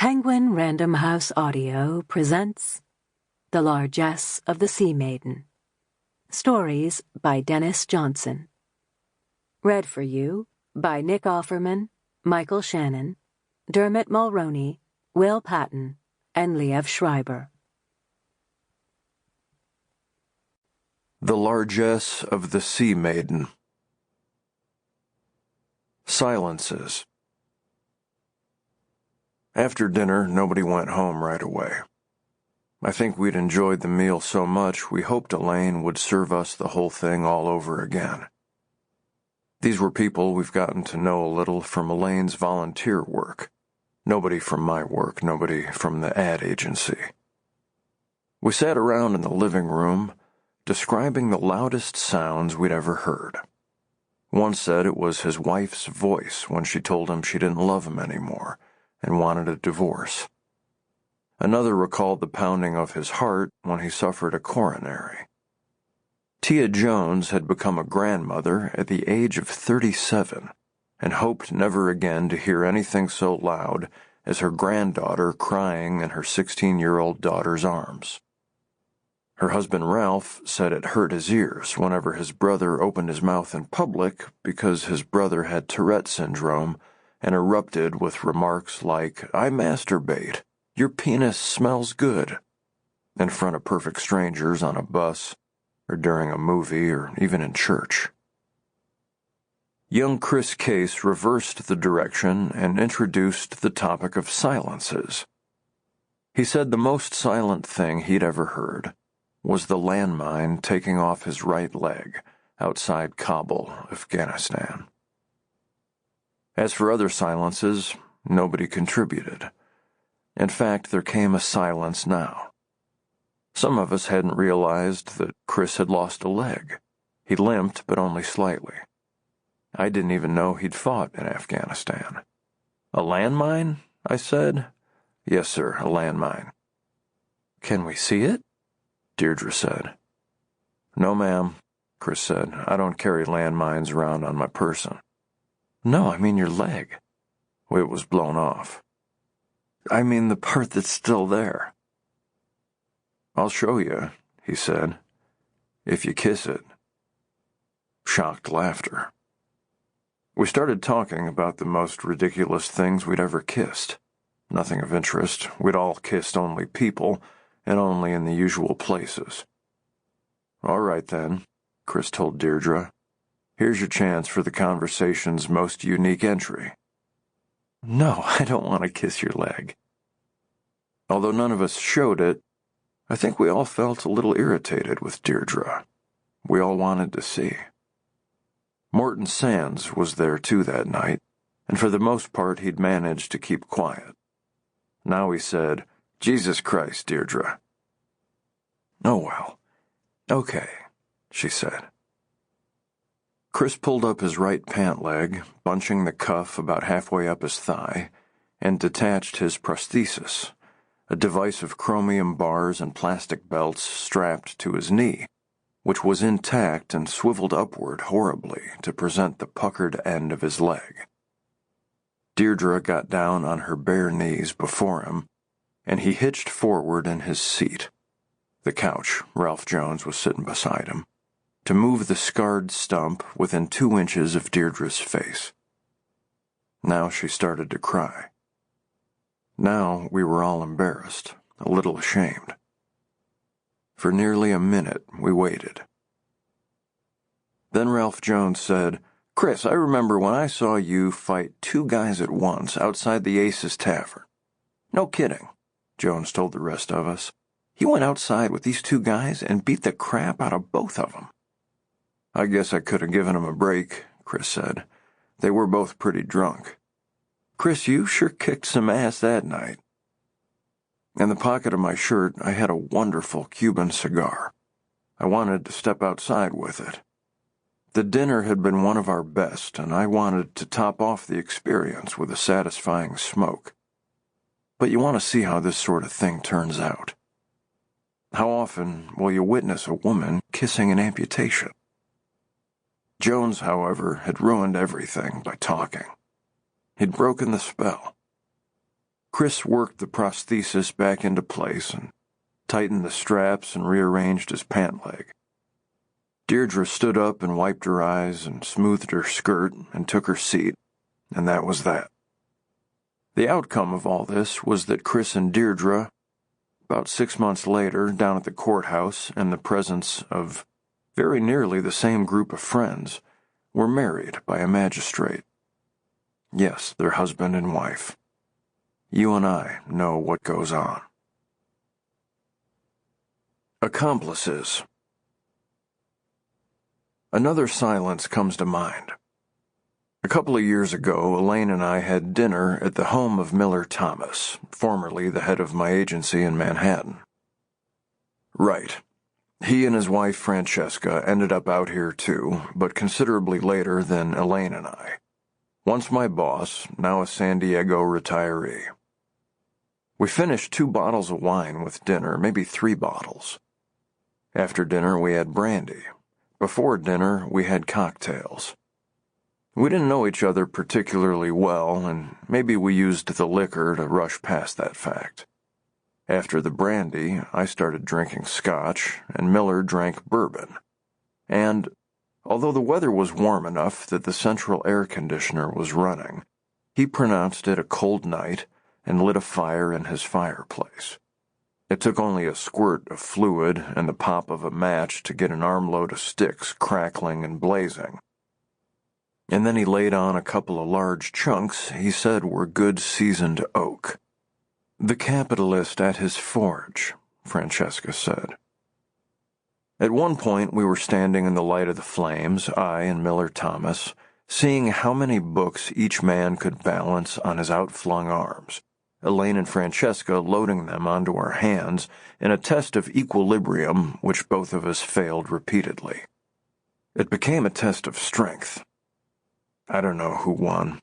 Penguin Random House Audio presents The Largesse of the Sea Maiden. Stories by Denis Johnson. Read for you by Nick Offerman, Michael Shannon, Dermot Mulroney, Will Patton, and Liev Schreiber. The Largesse of the Sea Maiden. Silences. After dinner, nobody went home right away. I think we'd enjoyed the meal so much we hoped Elaine would serve us the whole thing all over again. These were people we've gotten to know a little from Elaine's volunteer work. Nobody from my work, nobody from the ad agency. We sat around in the living room, describing the loudest sounds we'd ever heard. One said it was his wife's voice when she told him she didn't love him anymore and wanted a divorce. Another recalled the pounding of his heart when he suffered a coronary. Tia Jones had become a grandmother at the age of 37 and hoped never again to hear anything so loud as her granddaughter crying in her 16-year-old daughter's arms. Her husband Ralph said it hurt his ears whenever his brother opened his mouth in public because his brother had Tourette syndrome and erupted with remarks like, "I masturbate, your penis smells good," in front of perfect strangers on a bus, or during a movie, or even in church. Young Chris Case reversed the direction and introduced the topic of silences. He said the most silent thing he'd ever heard was the landmine taking off his right leg outside Kabul, Afghanistan. As for other silences, nobody contributed. In fact, there came a silence now. Some of us hadn't realized that Chris had lost a leg. He limped, but only slightly. I didn't even know he'd fought in Afghanistan. "A landmine?" I said. "Yes, sir, a landmine." "Can we see it?" Deirdre said. "No, ma'am," Chris said. "I don't carry landmines around on my person." "No, I mean your leg." "It was blown off." "I mean the part that's still there." "I'll show you," he said, "if you kiss it." Shocked laughter. We started talking about the most ridiculous things we'd ever kissed. Nothing of interest. We'd all kissed only people, and only in the usual places. "All right, then," Chris told Deirdre. "Here's your chance for the conversation's most unique entry." "No, I don't want to kiss your leg." Although none of us showed it, I think we all felt a little irritated with Deirdre. We all wanted to see. Morton Sands was there too that night, and for the most part he'd managed to keep quiet. Now he said, "Jesus Christ, Deirdre." "Oh well. Okay," she said. Chris pulled up his right pant leg, bunching the cuff about halfway up his thigh, and detached his prosthesis, a device of chromium bars and plastic belts strapped to his knee, which was intact and swiveled upward horribly to present the puckered end of his leg. Deirdre got down on her bare knees before him, and he hitched forward in his seat, the couch, Ralph Jones was sitting beside him, to move the scarred stump within 2 inches of Deirdre's face. Now she started to cry. Now we were all embarrassed, a little ashamed. For nearly a minute we waited. Then Ralph Jones said, "Chris, I remember when I saw you fight 2 guys at once outside the Aces Tavern." "No kidding," Jones told the rest of us. "He went outside with these 2 guys and beat the crap out of both of them." "I guess I could have given him a break," Chris said. "They were both pretty drunk." "Chris, you sure kicked some ass that night." In the pocket of my shirt, I had a wonderful Cuban cigar. I wanted to step outside with it. The dinner had been one of our best, and I wanted to top off the experience with a satisfying smoke. But you want to see how this sort of thing turns out. How often will you witness a woman kissing an amputation? Jones, however, had ruined everything by talking. He'd broken the spell. Chris worked the prosthesis back into place and tightened the straps and rearranged his pant leg. Deirdre stood up and wiped her eyes and smoothed her skirt and took her seat, and that was that. The outcome of all this was that Chris and Deirdre, about 6 months later, down at the courthouse in the presence of very nearly the same group of friends, were married by a magistrate. Yes, their husband and wife. You and I know what goes on. Accomplices. Another silence comes to mind. A couple of years ago, Elaine and I had dinner at the home of Miller Thomas, formerly the head of my agency in Manhattan. Right. He and his wife Francesca ended up out here too, but considerably later than Elaine and I. Once my boss, now a San Diego retiree. We finished 2 bottles of wine with dinner, maybe 3 bottles. After dinner, we had brandy. Before dinner, we had cocktails. We didn't know each other particularly well, and maybe we used the liquor to rush past that fact. After the brandy, I started drinking scotch, and Miller drank bourbon. And, although the weather was warm enough that the central air conditioner was running, he pronounced it a cold night and lit a fire in his fireplace. It took only a squirt of fluid and the pop of a match to get an armload of sticks crackling and blazing. And then he laid on a couple of large chunks he said were good seasoned oak. The capitalist at his forge, Francesca said. At one point we were standing in the light of the flames, I and Miller Thomas, seeing how many books each man could balance on his outflung arms, Elaine and Francesca loading them onto our hands in a test of equilibrium which both of us failed repeatedly. It became a test of strength. I don't know who won.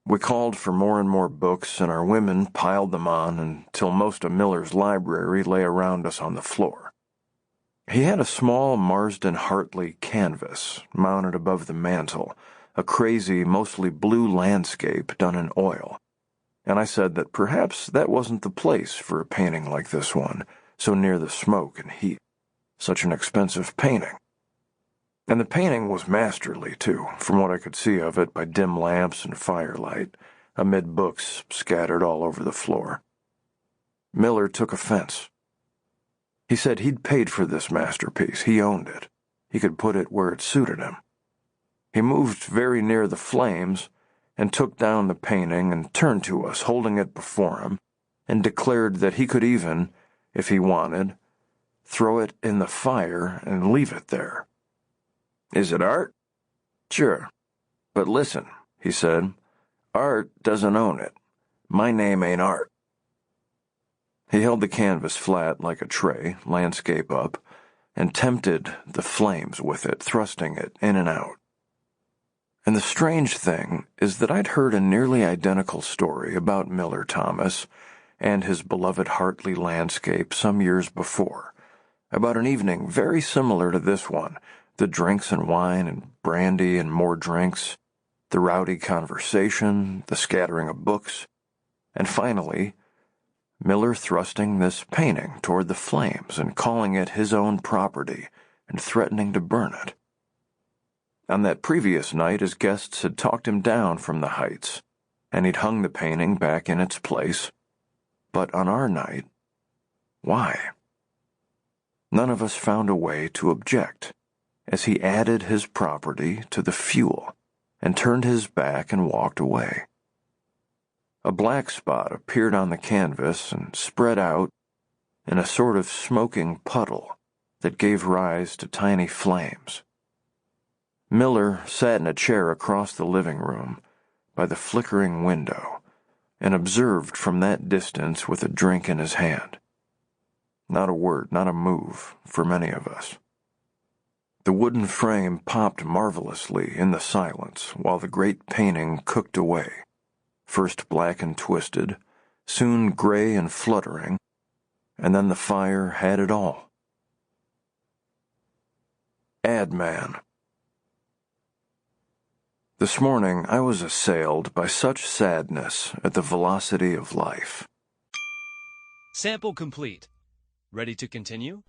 We called for more and more books, and our women piled them on until most of Miller's library lay around us on the floor. He had a small Marsden Hartley canvas mounted above the mantel, a crazy, mostly blue landscape done in oil. And I said that perhaps that wasn't the place for a painting like this one, so near the smoke and heat. Such an expensive painting. And the painting was masterly, too, from what I could see of it by dim lamps and firelight, amid books scattered all over the floor. Miller took offense. He said he'd paid for this masterpiece. He owned it. He could put it where it suited him. He moved very near the flames and took down the painting and turned to us, holding it before him, and declared that he could even, if he wanted, throw it in the fire and leave it there. Is it art? Sure. But listen, he said, art doesn't own it. My name ain't art. He held the canvas flat like a tray, landscape up, and tempted the flames with it, thrusting it in and out. And the strange thing is that I'd heard a nearly identical story about Miller Thomas and his beloved Hartley landscape some years before, about an evening very similar to this one, the drinks and wine and brandy and more drinks, the rowdy conversation, the scattering of books, and finally, Miller thrusting this painting toward the flames and calling it his own property and threatening to burn it. On that previous night, his guests had talked him down from the heights, and he'd hung the painting back in its place. But on our night, why? None of us found a way to object, as he added his property to the fuel and turned his back and walked away. A black spot appeared on the canvas and spread out in a sort of smoking puddle that gave rise to tiny flames. Miller sat in a chair across the living room by the flickering window and observed from that distance with a drink in his hand. Not a word, not a move for many of us. The wooden frame popped marvelously in the silence while the great painting cooked away, first black and twisted, soon gray and fluttering, and then the fire had it all. Ad Man. This morning I was assailed by such sadness at the velocity of life Sample complete. Ready to continue?